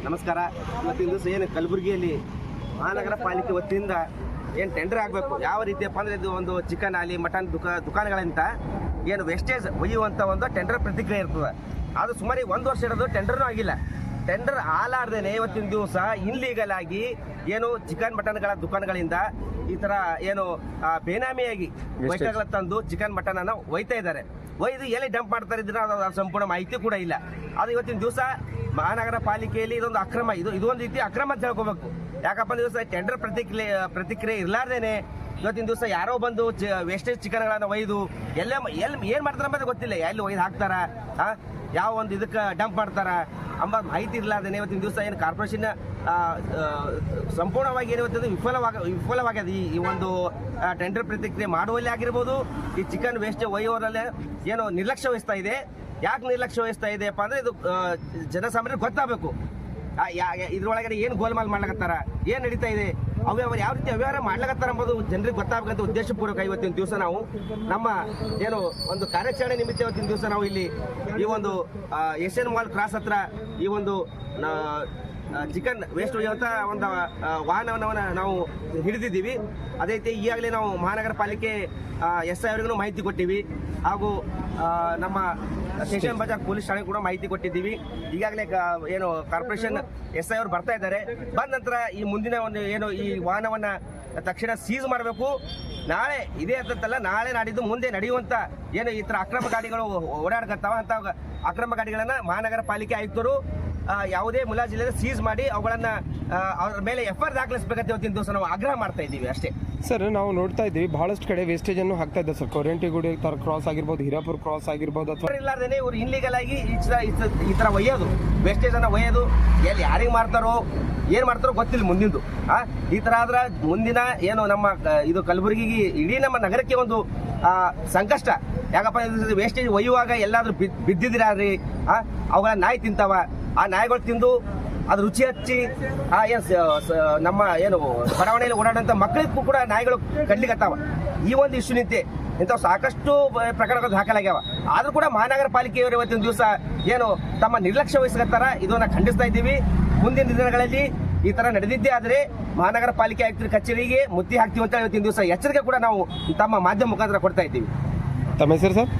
ನಮಸ್ಕಾರ. ಇವತ್ತಿನ ದಿವಸ ಏನು ಕಲಬುರಗಿಯಲ್ಲಿ ಮಹಾನಗರ ಪಾಲಿಕೆ ವತಿಯಿಂದ ಏನು ಟೆಂಡರ್ ಆಗಬೇಕು, ಯಾವ ರೀತಿಯಪ್ಪ ಅಂದರೆ ಇದು ಒಂದು ಚಿಕನ್ ಆಗಲಿ ಮಟನ್ ದುಕಾನ್ಗಳಿಂದ ಏನು ವೇಸ್ಟೇಜ್ ಒಯ್ಯುವಂಥ ಒಂದು ಟೆಂಡರ್ ಪ್ರತಿಕ್ರಿಯೆ ಇರ್ತದೆ. ಅದು ಸುಮಾರು 1 ವರ್ಷ ಇರೋದು ಟೆಂಡರ್ನೂ ಆಗಿಲ್ಲ. ಟೆಂಡರ್ ಆಲಾರ್ದೇನೆ ಇವತ್ತಿನ ದಿವಸ ಇನ್ಲೀಗಲ್ ಆಗಿ ಏನು ಚಿಕನ್ ಮಟನ್ಗಳ ದುಕಾನ್ಗಳಿಂದ ಈ ಥರ ಏನು ಬೇನಾಮಿಯಾಗಿ ವೆಸ್ಟೇಜ್ಗಳ ತಂದು ಚಿಕನ್ ಮಟನ್ ಅನ್ನು ಒಯ್ತಾ ಇದ್ದಾರೆ. ಒಯ್ದು ಎಲ್ಲಿ ಡಂಪ್ ಮಾಡ್ತಾ ಇದ್ರೆ ಅದು ಸಂಪೂರ್ಣ ಮಾಹಿತಿ ಕೂಡ ಇಲ್ಲ. ಅದು ಇವತ್ತಿನ ದಿವಸ ಮಹಾನಗರ ಪಾಲಿಕೆಯಲ್ಲಿ ಇದೊಂದು ಅಕ್ರಮ, ಇದು ಒಂದು ರೀತಿ ಅಕ್ರಮ ಅಂತ ಹೇಳ್ಕೋಬೇಕು. ಯಾಕಪ್ಪ ದಿವಸ ಟೆಂಡರ್ ಪ್ರತಿಕ್ರಿಯೆ ಇರಲಾರ್ದೇನೆ ಇವತ್ತಿನ ದಿವಸ ಯಾರೋ ಬಂದು ವೇಸ್ಟೇಜ್ ಚಿಕನ್ಗಳನ್ನು ಒಯ್ದು ಎಲ್ಲಿ ಏನು ಮಾಡ್ತಾರೆ ಅಂಬುದು ಗೊತ್ತಿಲ್ಲ. ಎಲ್ಲಿ ಒಯ್ದು ಹಾಕ್ತಾರ, ಯಾವ ಒಂದು ಇದಕ್ಕೆ ಡಂಪ್ ಮಾಡ್ತಾರ ಅಂಬ ಮಾಹಿತಿ ಇರಲಾರ್ದೇನೆ ಇವತ್ತಿನ ದಿವಸ ಏನು ಕಾರ್ಪೊರೇಷನ್ ಸಂಪೂರ್ಣವಾಗಿ ಏನು ಇವತ್ತಿನ ವಿಫಲವಾಗ್ಯದ. ಈ ಒಂದು ಟೆಂಡರ್ ಪ್ರತಿಕ್ರಿಯೆ ಮಾಡುವಲ್ಲಿ ಆಗಿರ್ಬೋದು, ಈ ಚಿಕನ್ ವೇಸ್ಟೇಜ್ ಒಯ್ಯೋರಲ್ಲೇ ಏನು ನಿರ್ಲಕ್ಷ್ಯ ವಹಿಸ್ತಾ ಇದೆ. ಯಾಕೆ ನಿರ್ಲಕ್ಷ್ಯ ವಹಿಸ್ತಾ ಇದೆಯಪ್ಪ ಅಂದರೆ ಇದು ಜನಸಾಮಾನ್ಯರಿಗೆ ಗೊತ್ತಾಗಬೇಕು. ಇದ್ರೊಳಗಡೆ ಏನು ಗೋಲ್ಮಾಲ್ ಮಾಡ್ಲಕತ್ತಾರ, ಏನು ನಡೀತಾ ಇದೆ, ಅವ್ಯವಹಾರ ಯಾವ ರೀತಿ ಅವ್ಯವಹಾರ ಮಾಡ್ಲಕತ್ತಾರ ಎಂಬುದು ಜನರಿಗೆ ಗೊತ್ತಾಗಬೇಕಂತ ಉದ್ದೇಶಪೂರ್ವಕ ಇವತ್ತಿನ ದಿವಸ ನಾವು ನಮ್ಮ ಏನು ಒಂದು ಕಾರ್ಯಾಚರಣೆ ನಿಮಿತ್ತ ಇವತ್ತಿನ ದಿವಸ ನಾವು ಇಲ್ಲಿ ಈ ಒಂದು ಏಷ್ಯನ್ ಮಾಲ್ ಕ್ರಾಸ್ ಹತ್ರ ಈ ಒಂದು ಚಿಕನ್ ವೇಸ್ಟ್ ಒಯ್ಯುವಂಥ ಒಂದು ವಾಹನವನ್ನು ನಾವು ಹಿಡಿದಿದ್ದೀವಿ. ಅದೇ ರೀತಿ ಈಗಾಗಲೇ ನಾವು ಮಹಾನಗರ ಪಾಲಿಕೆ SI ಅವರಿಗೂ ಮಾಹಿತಿ ಕೊಟ್ಟಿವಿ, ಹಾಗೂ ನಮ್ಮ ಸ್ಟೇಷನ್ ಬಜಾರ್ ಪೊಲೀಸ್ ಠಾಣೆ ಕೂಡ ಮಾಹಿತಿ ಕೊಟ್ಟಿದ್ದೀವಿ. ಈಗಾಗಲೇ ಏನು ಕಾರ್ಪೊರೇಷನ್ SI ಅವರು ಬರ್ತಾ ಇದ್ದಾರೆ. ಬಂದ ನಂತರ ಈ ಮುಂದಿನ ಒಂದು ಏನು ಈ ವಾಹನವನ್ನು ತಕ್ಷಣ ಸೀಸ್ ಮಾಡಬೇಕು. ನಾಳೆ ಇದೇ ಅಂತಲ್ಲ, ನಾಳೆ ನಾಡಿದ್ದು ಮುಂದೆ ನಡೆಯುವಂಥ ಏನು ಈ ಥರ ಅಕ್ರಮ ಗಾಡಿಗಳು ಓಡಾಡ್ಕತ್ತಾವ ಅಂತ ಅಕ್ರಮ ಗಾಡಿಗಳನ್ನು ಮಹಾನಗರ ಪಾಲಿಕೆ ಆಯುಕ್ತರು ಯಾವುದೇ ಮುಲಾಜಿಲ್ಲದೆ ಸೀಸ್ ಮಾಡಿ ಅವುಗಳನ್ನು ಅವ್ರ ಮೇಲೆ FIR ದಾಖಲಿಸಬೇಕಂತ ಇವತ್ತಿನ ದಿವಸ ನಾವು ಆಗ್ರಹ ಮಾಡ್ತಾ ಇದ್ದೀವಿ ಅಷ್ಟೇ. ಸರ್, ನಾವು ನೋಡ್ತಾ ಇದ್ದೀವಿ ಬಹಳಷ್ಟು ಕಡೆ ವೇಸ್ಟೇಜ್ ಅನ್ನು ಹಾಕ್ತಾ ಇದ್ದಾರೆ ಸರ್. ಕೊರಂಟಿಗುಡಿ ಕ್ರಾಸ್ ಆಗಿರ್ಬೋದು, ಹಿರಾಪುರ ಕ್ರಾಸ್ ಆಗಿರ್ಬೋದು, ಅಥವಾ ಇಲ್ಲಾರ್ದೇನೆ ಇವರು ಇನ್ಲೀಗಲ್ ಆಗಿ ಈ ಥರ ಒಯ್ಯೋದು, ವೇಸ್ಟೇಜ್ ಅನ್ನು ಒಯ್ಯೋದು, ಎಲ್ಲಿ ಯಾರಿಗೆ ಮಾಡ್ತಾರೋ ಏನು ಮಾಡ್ತಾರೋ ಗೊತ್ತಿಲ್ಲ ಮುಂದಿಂದು. ಈ ಥರ ಆದ್ರೆ ಮುಂದಿನ ಏನು ನಮ್ಮ ಇದು ಕಲಬುರಗಿಗೆ ಇಡೀ ನಮ್ಮ ನಗರಕ್ಕೆ ಒಂದು ಸಂಕಷ್ಟ. ಯಾಕಪ್ಪ ವೇಸ್ಟೇಜ್ ಒಯ್ಯುವಾಗ ಎಲ್ಲಾದ್ರೂ ಬಿದ್ದಿದ್ದೀರಿ, ಅವುಗಳ ನಾಯಿ ತಿಂತಾವ. ಆ ನಾಯಿಗಳು ತಿಂದು ಅದು ರುಚಿ ಹಚ್ಚಿ ನಮ್ಮ ಏನು ಬಡಾವಣೆಯಲ್ಲಿ ಓಡಾಡಂತ ಮಕ್ಕಳಿಗೂ ಕೂಡ ನಾಯಿಗಳು ಕಡ್ಲಿಕತ್ತಾವ. ಈ ಒಂದು ಇಶ್ಯೂ ನಿಂತೆ ಇಂಥವು ಸಾಕಷ್ಟು ಪ್ರಕರಣಗಳು ದಾಖಲಾಗ್ಯಾವ. ಆದ್ರೂ ಕೂಡ ಮಹಾನಗರ ಪಾಲಿಕೆಯವರು ಇವತ್ತಿನ ದಿವಸ ಏನು ತಮ್ಮ ನಿರ್ಲಕ್ಷ್ಯ ವಹಿಸ್ಕತ್ತಾರ, ಇದನ್ನ ಖಂಡಿಸ್ತಾ ಇದ್ದೀವಿ. ಮುಂದಿನ ದಿನಗಳಲ್ಲಿ ಈ ತರ ನಡೆದಿದ್ದೇ ಆದರೆ ಮಹಾನಗರ ಪಾಲಿಕೆ ಆಯುಕ್ತರ ಕಚೇರಿಗೆ ಮುತ್ತಿ ಹಾಕ್ತೀವಿ ಅಂತ ಇವತ್ತಿನ ದಿವಸ ಎಚ್ಚರಿಕೆ ಕೂಡ ನಾವು ತಮ್ಮ ಮಾಧ್ಯಮ ಮುಖಾಂತರ ಕೊಡ್ತಾ ಇದ್ದೀವಿ. ತಮ್ಮ ಹೆಸರು ಸರ್?